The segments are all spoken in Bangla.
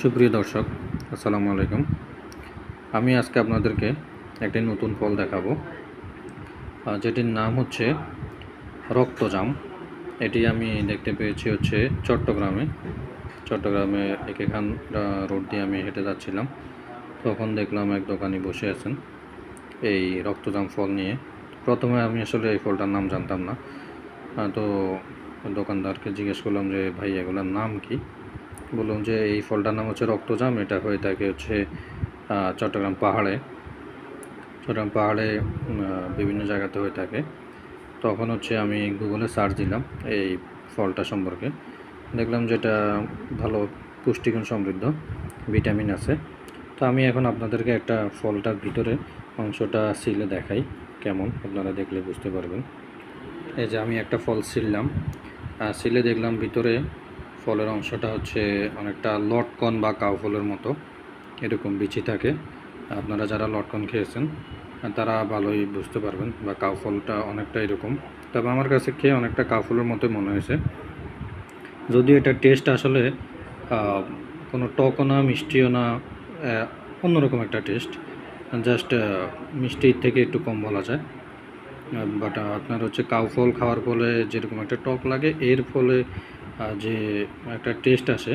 সুপ্রিয় দর্শক, আসসালামু আলাইকুম। আমি আজকে আপনাদেরকে একটি নতুন ফল দেখাবো, যেটির নাম হচ্ছে রক্তজাম। এটি আমি দেখতে পেয়েছি হচ্ছে চট্টগ্রামে এখান রোড দিয়ে আমি হেঁটে যাচ্ছিলাম। তখন দেখলাম এক দোকানি বসে আছেন এই রক্তজাম ফল নিয়ে। প্রথমে আমি আসলে এই ফলটার নাম জানতাম না, তো দোকানদারকে জিজ্ঞেস করলাম যে ভাই এগুলোর নাম কি। বললাম যে এই ফলটার নাম হচ্ছে রক্তজাম। এটা হয়ে থাকে হচ্ছে চট্টগ্রাম পাহাড়ে বিভিন্ন জায়গাতে হয়ে থাকে। তখন হচ্ছে আমি গুগলে সার্চ দিলাম এই ফলটা সম্পর্কে, দেখলাম যেটা ভালো পুষ্টিগুণ সমৃদ্ধ, ভিটামিন আছে। তো আমি এখন আপনাদেরকে একটা ফলটার ভিতরে অংশটা ছিলে দেখাই, কেমন আপনারা দেখলে বুঝতে পারবেন। এই যে আমি একটা ফল ছিললাম, ছিলে দেখলাম ভিতরে ফলের অংশটা হচ্ছে অনেকটা লটকন বা কাউ ফলের মতো এরকম বিচি থাকে। আপনারা যারা লটকন খেয়েছেন তারা ভালোই বুঝতে পারবেন, বা কাউ ফলটা অনেকটা এরকম। তবে আমার কাছে খেয়ে অনেকটা কাউ ফলের মতোই মনে হয়েছে, যদিও এটা টেস্ট আসলে কোনো টকও না, মিষ্টিও না, অন্যরকম একটা টেস্ট, জাস্ট মিষ্টির থেকে একটু কম বলা যায়। বাট আপনার হচ্ছে কাউ ফল খাওয়ার ফলে যেরকম একটা টক লাগে, এর ফলে যে একটা টেস্ট আসে,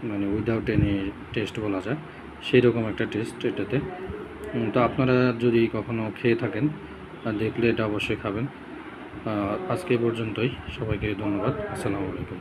মানে উইদাউট এনি টেস্ট বলা যায়, সেই রকম একটা টেস্ট এটাতে। তো আপনারা যদি কখনও খেয়ে থাকেন, দেখলে এটা অবশ্যই খাবেন। আজকে পর্যন্তই, সবাইকে ধন্যবাদ। আসসালামু আলাইকুম।